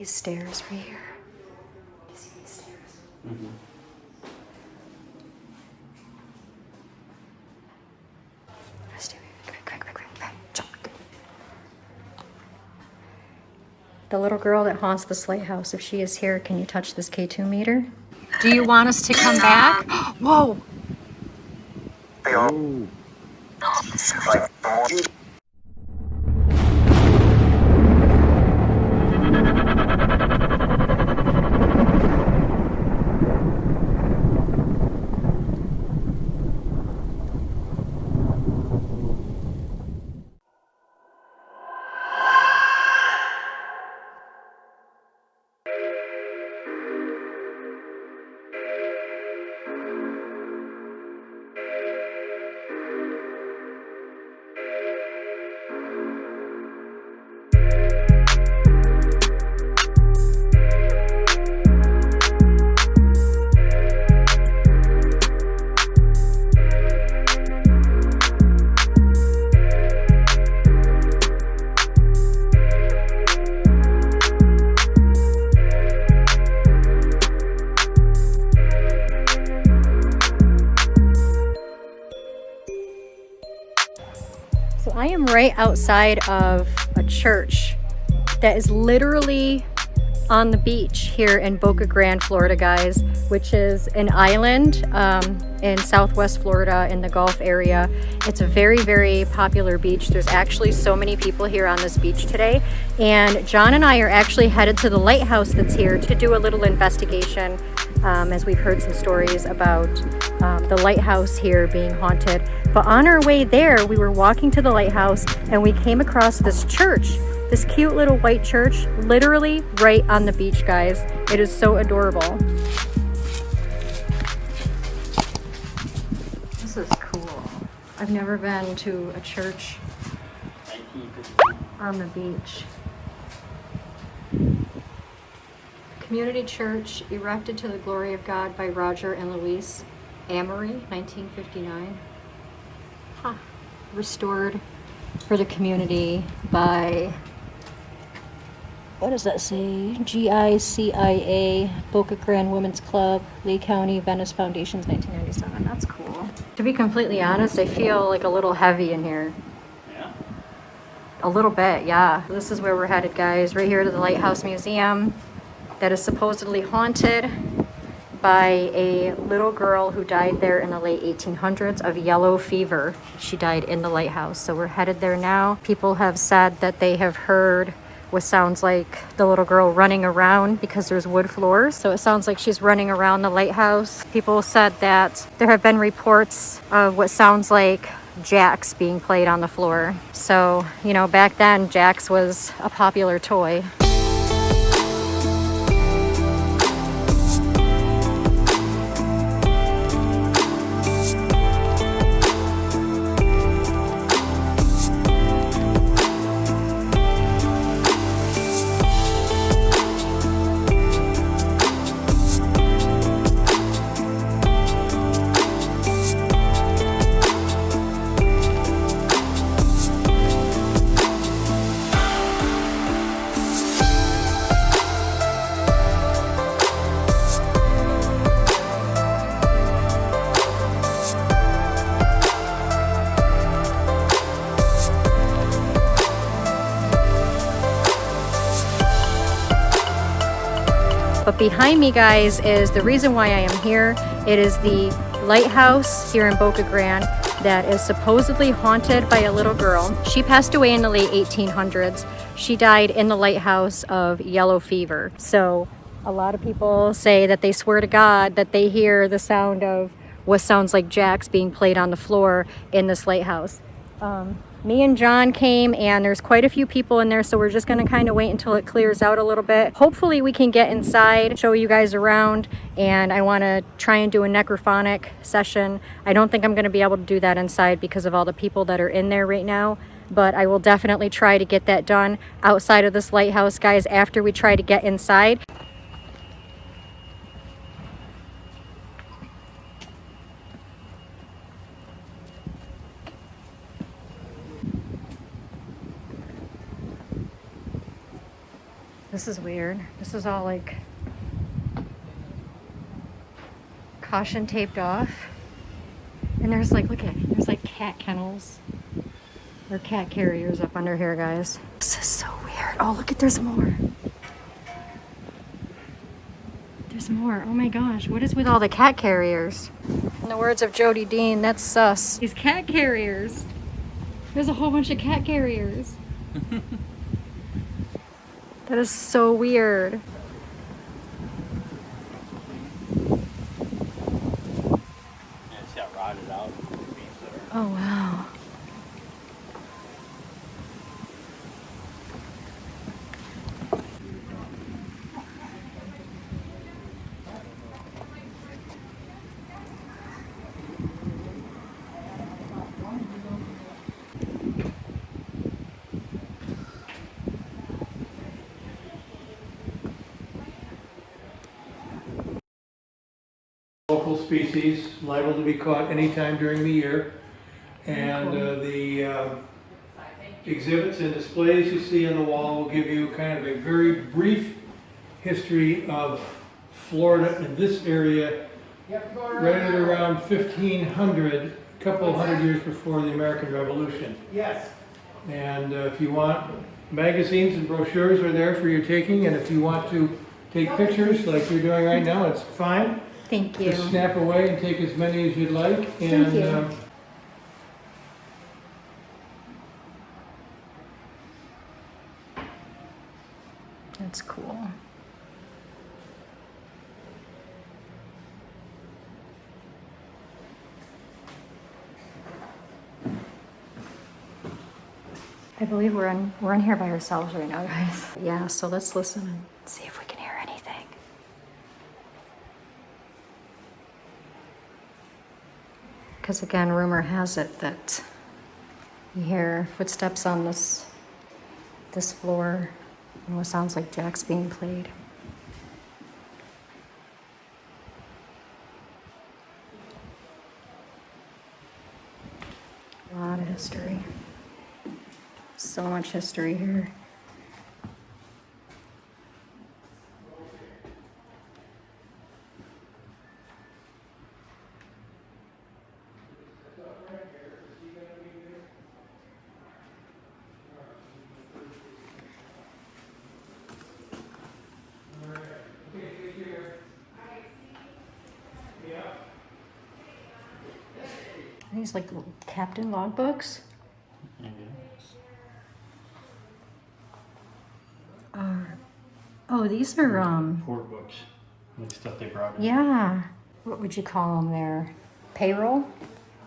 These stairs right here. You see these stairs? Mm-hmm. Let's do it. Quick. Jump. The little girl that haunts this lighthouse, if she is here, can you touch this K2 meter? Do you want us to come back? Whoa! Oh. So I am right outside of a church that is literally on the beach here in Boca Grande, Florida, guys, which is an island in southwest Florida in the Gulf area. It's a very, very popular beach. There's actually so many people here on this beach today. And John and I are actually headed to the lighthouse that's here to do a little investigation, as we've heard some stories about the lighthouse here being haunted. But on our way there, we were walking to the lighthouse and we came across this church. This cute little white church, literally right on the beach, guys. It is so adorable. This is cool. I've never been to a church on the beach. Community church erected to the glory of God by Roger and Louise Amory, 1959. Huh. Restored for the community by, what does that say? GICIA, Boca Grande Women's Club, Lee County, Venice Foundations, 1997. That's cool. To be completely honest, I feel like a little heavy in here. Yeah? A little bit, yeah. This is where we're headed, guys. Right here to the Lighthouse Museum that is supposedly haunted by a little girl who died there in the late 1800s of yellow fever. She died in the lighthouse. So we're headed there now. People have said that they have heard what sounds like the little girl running around because there's wood floors. So it sounds like she's running around the lighthouse. People said that there have been reports of what sounds like jacks being played on the floor. So, you know, back then, jacks was a popular toy. But behind me, guys, is the reason why I am here. It is the lighthouse here in Boca Grande that is supposedly haunted by a little girl. She passed away in the late 1800s. She died in the lighthouse of yellow fever. So a lot of people say that they swear to God that they hear the sound of what sounds like jacks being played on the floor in this lighthouse. Me and John came and there's quite a few people in there, so we're just gonna kind of wait until it clears out a little bit. Hopefully we can get inside, show you guys around, and I wanna try and do a necrophonic session. I don't think I'm gonna be able to do that inside because of all the people that are in there right now, but I will definitely try to get that done outside of this lighthouse, guys, after we try to get inside. This is weird. This is all like caution taped off. And there's like, look at it, there's like cat kennels or cat carriers up under here, guys. This is so weird. Oh, look at, there's more. There's more. Oh my gosh, what is with all the cat carriers? In the words of Jody Dean, that's sus. These cat carriers. There's a whole bunch of cat carriers. That is so weird. Yeah, it's got rotted out. Oh wow. Local species liable to be caught anytime during the year. And the exhibits and displays you see on the wall will give you kind of a very brief history of Florida in this area right at around 1500, a couple hundred years before the American Revolution. Yes. And if you want, magazines and brochures are there for your taking, and if you want to take pictures like you're doing right now, it's fine. Thank you. Just snap away and take as many as you'd like. And, Thank you. That's cool. I believe we're in here by ourselves right now, guys. Yeah, so let's listen and see if we can hear anything. Because again, rumor has it that you hear footsteps on this floor and what sounds like jacks being played. A lot of history. So much history here. These like little captain logbooks. Oh, these are Port books, like stuff they brought in. yeah. What would you call them there? Payroll?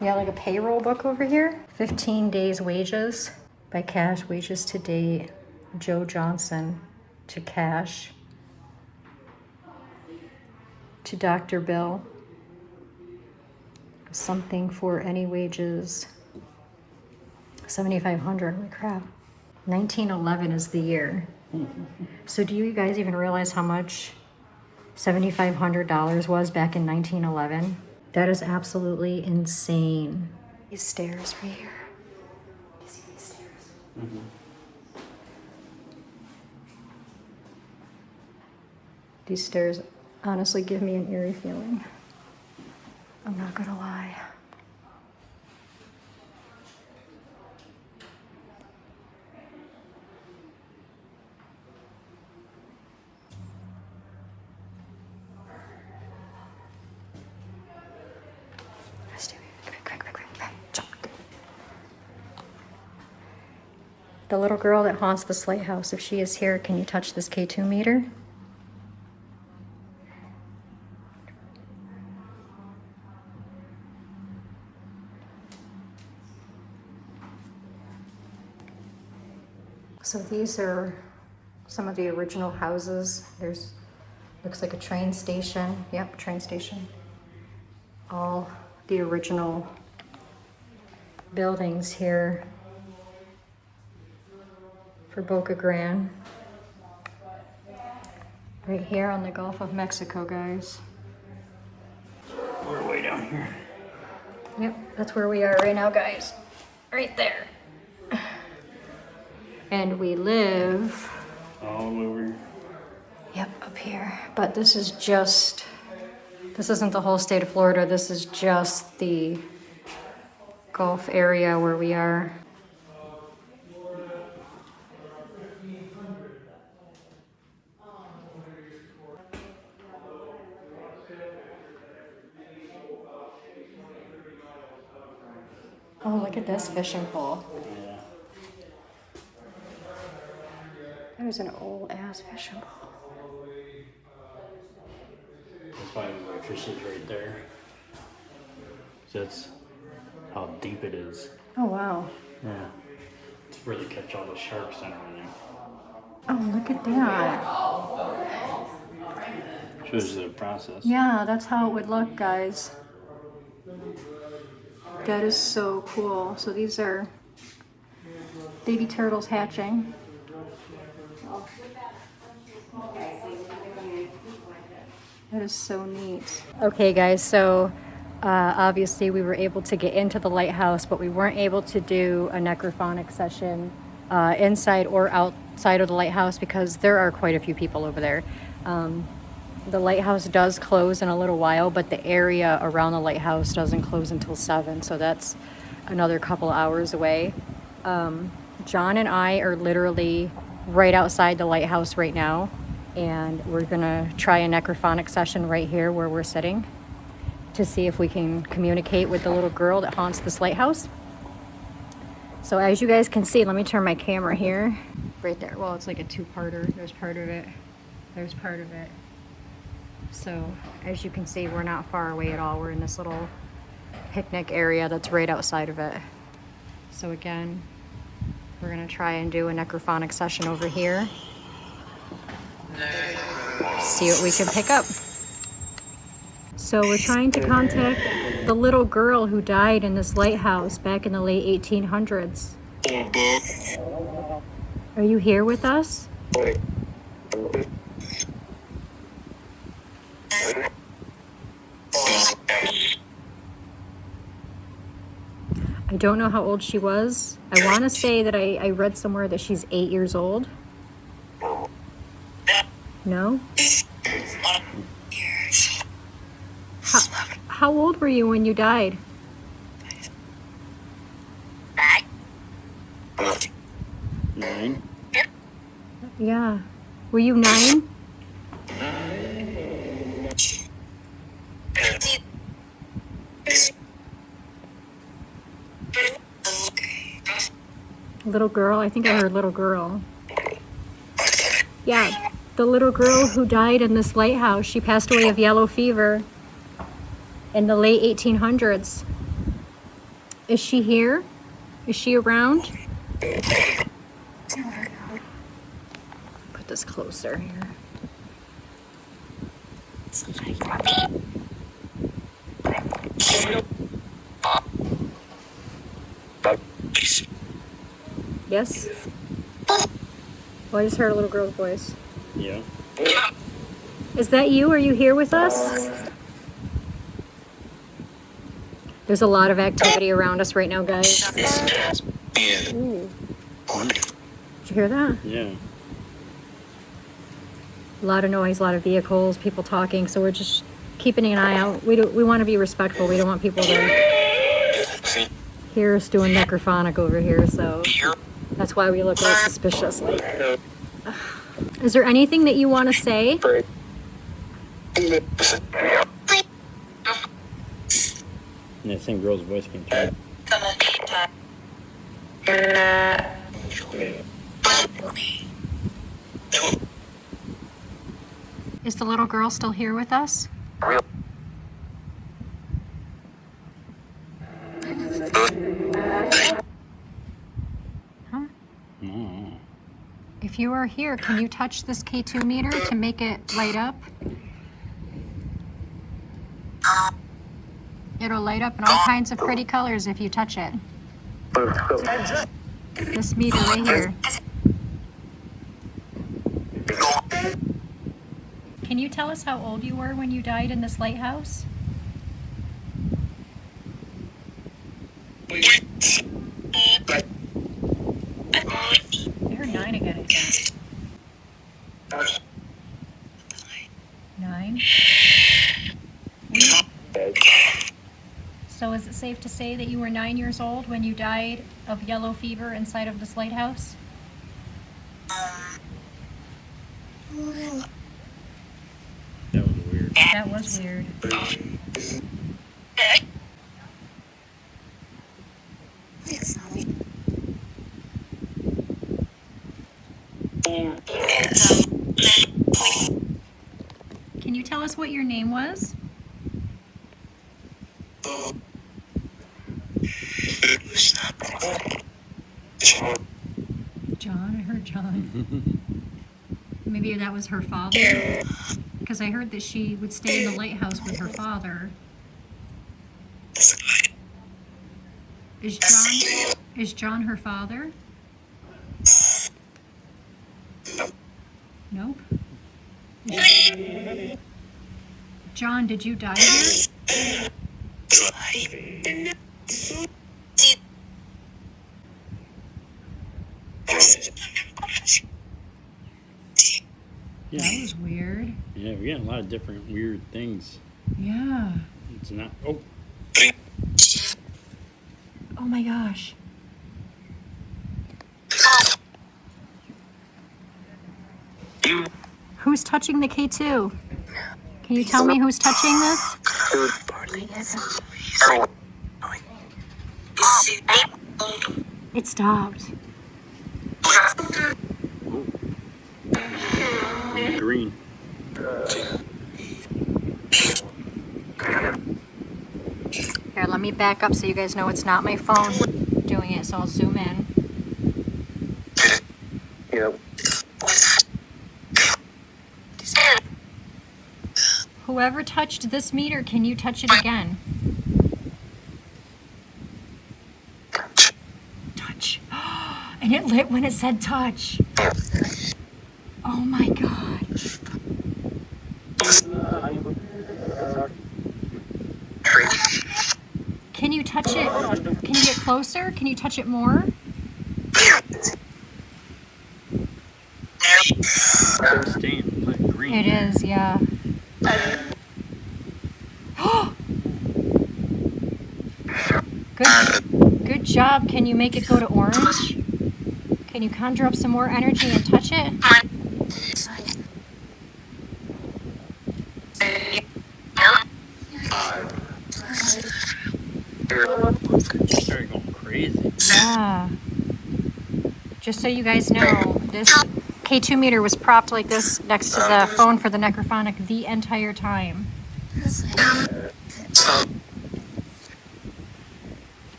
Yeah, like a payroll book over here. 15 days wages by cash, wages to date. Joe Johnson to cash. To Dr. Bill. Something for any wages. 7,500, holy crap. 1911 is the year. So do you guys even realize how much $7,500 was back in 1911? That is absolutely insane. These stairs right here. Do you see these stairs? Mm-hmm. These stairs honestly give me an eerie feeling. I'm not gonna lie. Let's do it. Quick. Jump. The little girl that haunts this lighthouse, if she is here, can you touch this K2 meter? So these are some of the original houses. There's, looks like a train station. Yep, train station. All the original buildings here for Boca Grande. Right here on the Gulf of Mexico, guys. We're way down here. Yep, that's where we are right now, guys. Right there. And we live All over Yep, up here. But this isn't the whole state of Florida. This is just the Gulf area where we are. Oh, look at this fishing pole. Yeah. There's an old ass fishing pole. That's why my fish is right there. So that's how deep it is. Oh, wow. Yeah. It's where they catch all the sharks and everything. Oh, look at that. Shows the process. Yeah, that's how it would look, guys. That is so cool. So these are baby turtles hatching. That is so neat. Okay, guys, so obviously we were able to get into the lighthouse, but we weren't able to do a necrophonic session inside or outside of the lighthouse because there are quite a few people over there. The lighthouse does close in a little while, but the area around the lighthouse doesn't close until 7, so that's another couple hours away. John and I are literally right outside the lighthouse right now, and we're gonna try a necrophonic session right here where we're sitting to see if we can communicate with the little girl that haunts this lighthouse. So as you guys can see, let me turn my camera here. Right there. Well, it's like a two-parter. There's part of it. There's part of it. So as you can see, we're not far away at all. We're in this little picnic area that's right outside of it. So again, we're gonna try and do a necrophonic session over here. See what we can pick up. So we're trying to contact the little girl who died in this lighthouse back in the late 1800s. Are you here with us? I don't know how old she was. I want to say that I read somewhere that she's 8 years old. No? How old were you when you died? 9. Yeah. Were you 9? Little girl? I think I heard little girl. Yeah, the little girl who died in this lighthouse. She passed away of yellow fever in the late 1800s. Is she here? Is she around? Put this closer here. Yes? Oh, I just heard a little girl's voice. Yeah. Is that you? Are you here with us? There's a lot of activity around us right now, guys. Ooh. Did you hear that? Yeah. A lot of noise, a lot of vehicles, people talking, so we're just keeping an eye out. We want to be respectful. We don't want people to hear us doing necrophonic over here, so that's why we look all suspicious. Is there anything that you want to say? And that same girl's voice came through. Is the little girl still here with us? Huh? No. If you are here, can you touch this K2 meter to make it light up? It'll light up in all kinds of pretty colors if you touch it. This meter right here. Can you tell us how old you were when you died in this lighthouse? I heard 9 again, I think. 9. So is it safe to say that you were 9 years old when you died of yellow fever inside of this lighthouse? That was weird. That was weird. Can you tell us what your name was? John, I heard John. Maybe that was her father. Because I heard that she would stay in the lighthouse with her father. Is John her father? Nope. John, did you die here? Yeah. That was weird. Yeah, we got a lot of different weird things. Yeah. It's not. Oh. Oh my gosh. Who's touching the K2? Can you tell me who's touching this? It stopped. Green. Here, let me back up so you guys know it's not my phone doing it, so I'll zoom in. Yep. Whoever touched this meter, can you touch it again? Touch. And it lit when it said touch. Oh my god. Can you touch it? Can you get closer? Can you touch it more? It's staying lit green. It is, yeah. Good job. Can you make it go to orange? Can you conjure up some more energy and touch it? It started going crazy. Yeah. Just so you guys know, this K2 meter was propped like this next to the phone for the Necrophonic the entire time.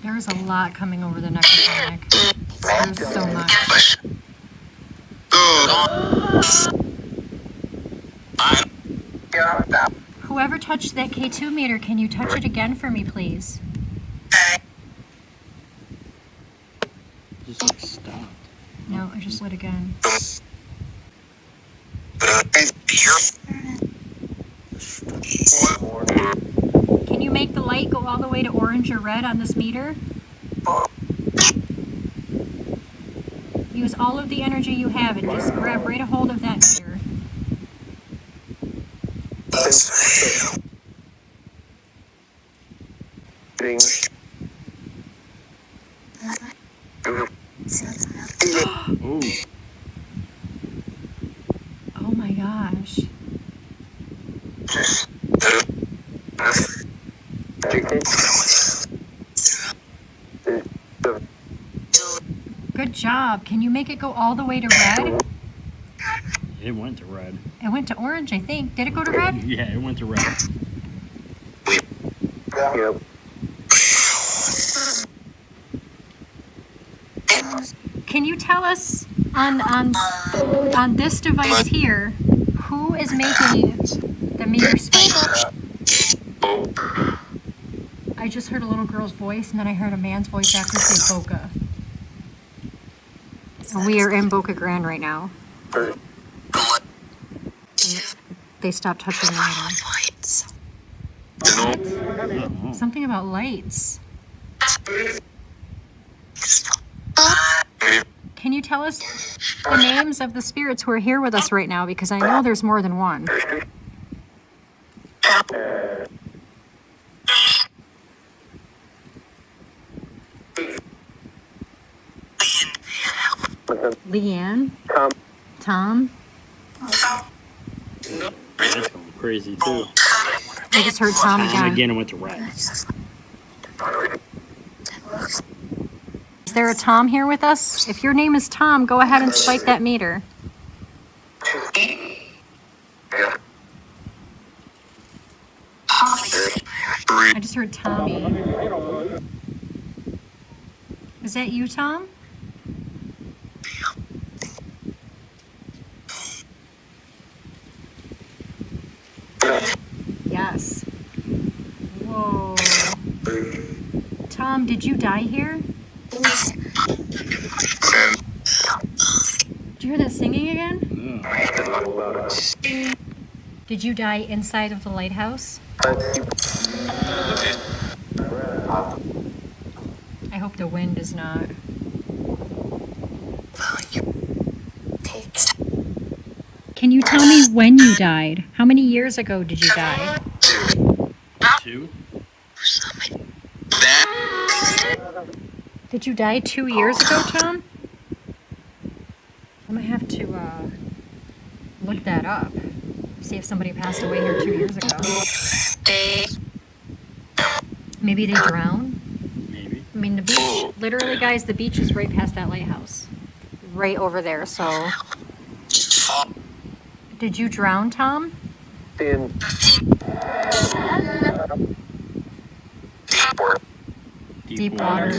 There's a lot coming over the Necrophonic. There's so much. Whoever touched that K2 meter, can you touch it again for me, please? Just like stopped. No, I just lit again. Can you make the light go all the way to orange or red on this meter? Use all of the energy you have and just grab right a hold of that meter. Ooh. Oh my gosh. Good job. Can you make it go all the way to red? It went to red. It went to orange, I think. Did it go to red? Yeah, it went to red. Yep. Can you tell us on this device here, who is making the meter spike? I just heard a little girl's voice and then I heard a man's voice after say Boca. We are in Boca Grande right now. They stopped touching the meter. Something about lights. Can you tell us the names of the spirits who are here with us right now? Because I know there's more than one. Leanne? Tom? That's going crazy too. I just heard Tom And again. again, I went to red. Is there a Tom here with us? If your name is Tom, go ahead and spike that meter. I just heard Tommy. Is that you, Tom? Yes. Whoa. Tom, did you die here? Did you hear that singing again? Did you die inside of the lighthouse? I hope the wind is not. Can you tell me when you died? How many years ago did you die? 2. Did you die 2 years ago, Tom? I'm gonna have to look that up. See if somebody passed away here 2 years ago. Maybe they drowned? Maybe. I mean, the beach, literally, guys, the beach is right past that lighthouse. Right over there, so. Did you drown, Tom? Deep water.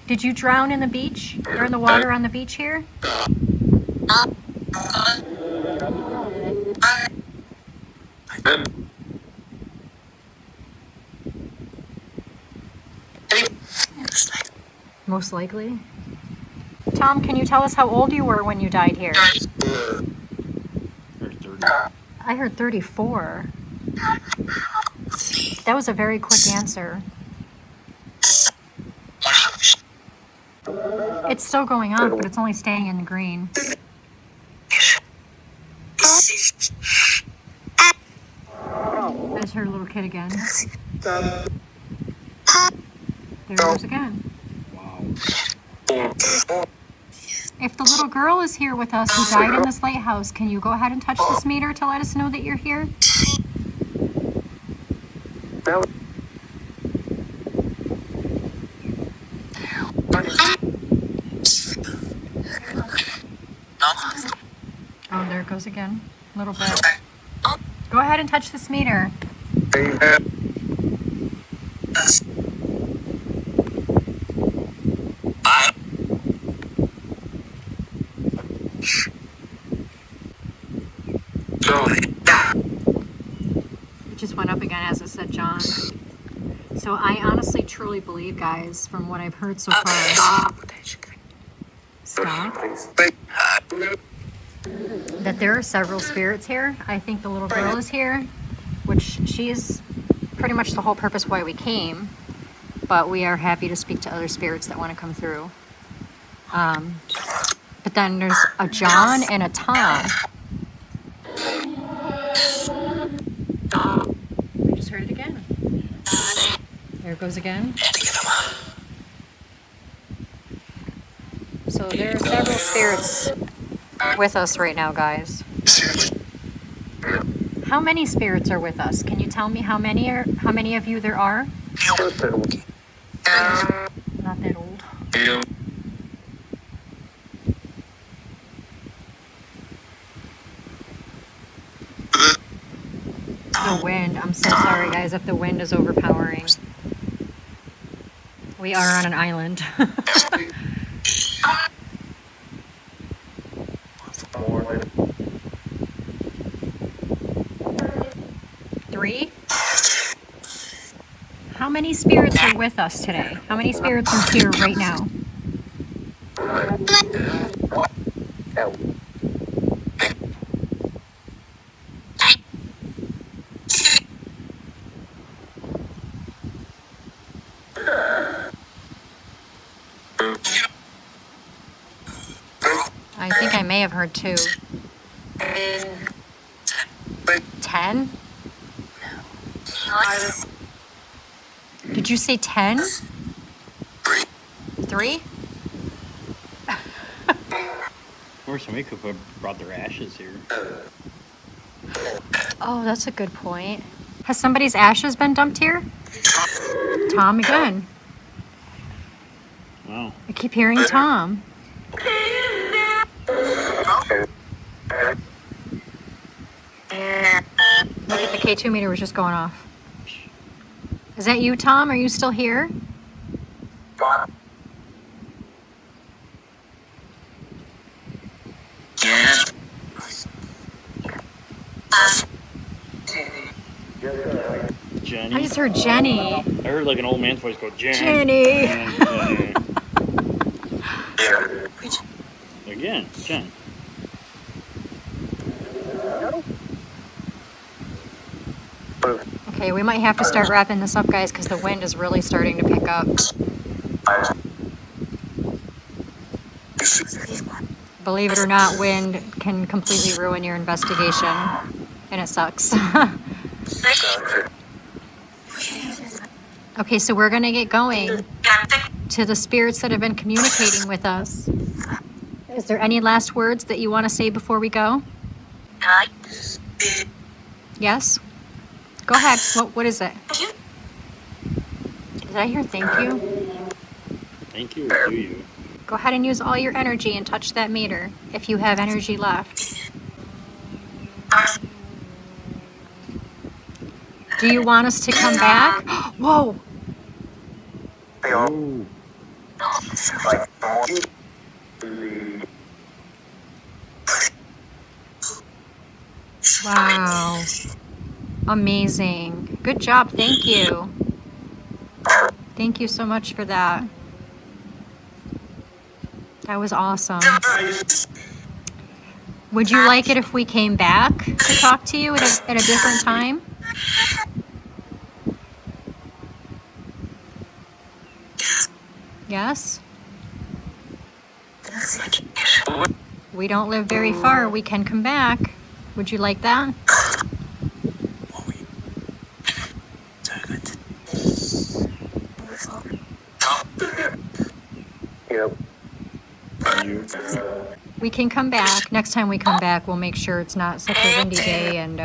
Did you drown in the beach? Or in the water on the beach here? Most likely. Tom, can you tell us how old you were when you died here? Or 30. I heard 34. That was a very quick answer. It's still going on, but it's only staying in the green. I just heard a little kid again. There it goes again. Wow. If the little girl is here with us who died in this lighthouse, can you go ahead and touch this meter to let us know that you're here? Oh, there it goes again. A little bit. Go ahead and touch this meter. It just went up again as it said John. So I honestly truly believe, guys, from what I've heard so far, stop, that there are several spirits here. I think the little girl is here, which she is pretty much the whole purpose why we came, but we are happy to speak to other spirits that want to come through. But then there's a John and a Tom. I just heard it again. There it goes again. So there are several spirits with us right now, guys. How many spirits are with us? Can you tell me how many of you there are? Not that old. The wind. I'm so sorry, guys, if the wind is overpowering. We are on an island. 3. How many spirits are with us today? How many spirits are here right now? may have heard 2. 10? Did you say 10? 3? Or somebody could have brought their ashes here. Oh, that's a good point. Has somebody's ashes been dumped here? Tom again. Wow. I keep hearing Tom. Look at the K2 meter was just going off. Is that you, Tom? Are you still here? Jenny. I just heard Jenny. I heard like an old man's voice go, Jenny. Again, Jen. Okay, we might have to start wrapping this up, guys, because the wind is really starting to pick up. Believe it or not, wind can completely ruin your investigation, and it sucks. Okay, so we're gonna get going to the spirits that have been communicating with us. Is there any last words that you want to say before we go? Yes? Go ahead. What is it? Did I hear thank you? Thank you or do you? Go ahead and use all your energy and touch that meter if you have energy left. Do you want us to come back? Whoa! Oh. Wow. Amazing. Good job. Thank you. Thank you so much for that. That was awesome. Would you like it if we came back to talk to you at a different time? Yes? We don't live very far. We can come back. Would you like that? We can come back. Next time we come back, we'll make sure it's not such a windy day, and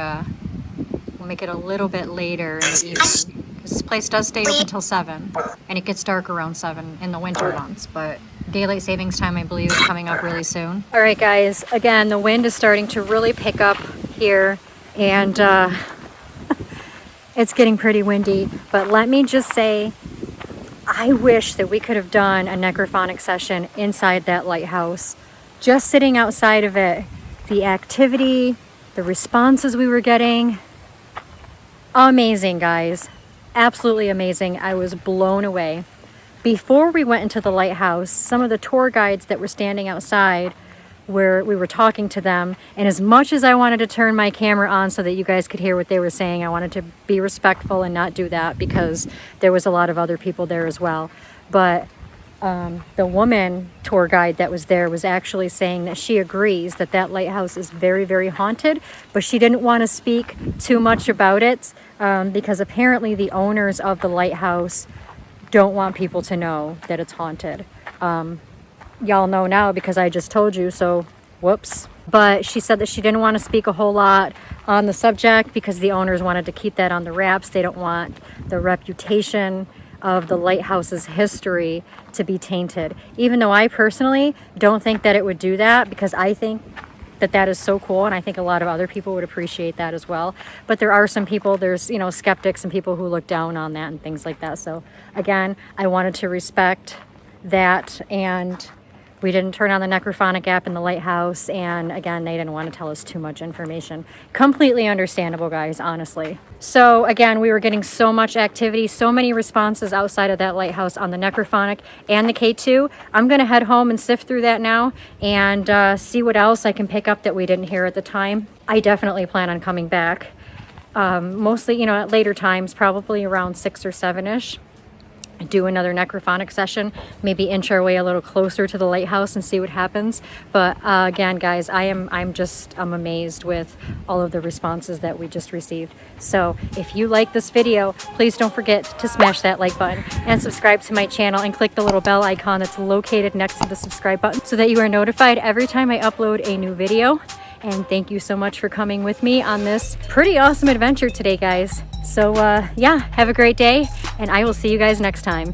we'll make it a little bit later in the evening. Because this place does stay open till 7, and it gets dark around 7 in the winter months, but daylight savings time, I believe, is coming up really soon. All right, guys. Again, the wind is starting to really pick up here, and it's getting pretty windy. But let me just say, I wish that we could have done a necrophonic session inside that lighthouse. Just sitting outside of it, the activity, the responses we were getting, amazing, guys. Absolutely amazing. I was blown away. Before we went into the lighthouse, some of the tour guides that were standing outside, where we were talking to them, and as much as I wanted to turn my camera on so that you guys could hear what they were saying, I wanted to be respectful and not do that because there was a lot of other people there as well. But the woman tour guide that was there was actually saying that she agrees that that lighthouse is very, very haunted, but she didn't want to speak too much about it because apparently the owners of the lighthouse don't want people to know that it's haunted. Y'all know now because I just told you, so whoops. But she said that she didn't want to speak a whole lot on the subject because the owners wanted to keep that on the wraps. They don't want the reputation of the lighthouse's history to be tainted. Even though I personally don't think that it would do that, because I think that that is so cool, and I think a lot of other people would appreciate that as well. But there are some people, there's, you know, skeptics and people who look down on that and things like that. So again, I wanted to respect that, and we didn't turn on the Necrophonic app in the lighthouse, and again, they didn't want to tell us too much information. Completely understandable, guys, honestly. So again, we were getting so much activity, so many responses outside of that lighthouse on the Necrophonic and the K2. I'm going to head home and sift through that now and see what else I can pick up that we didn't hear at the time. I definitely plan on coming back, mostly, you know, at later times, probably around 6 or 7-ish. do another necrophonic session, maybe inch our way a little closer to the lighthouse and see what happens. But again, guys, I'm amazed with all of the responses that we just received. So if you like this video, please don't forget to smash that like button and subscribe to my channel and click the little bell icon that's located next to the subscribe button so that you are notified every time I upload a new video. And thank you so much for coming with me on this pretty awesome adventure today, guys. So yeah, have a great day, and I will see you guys next time.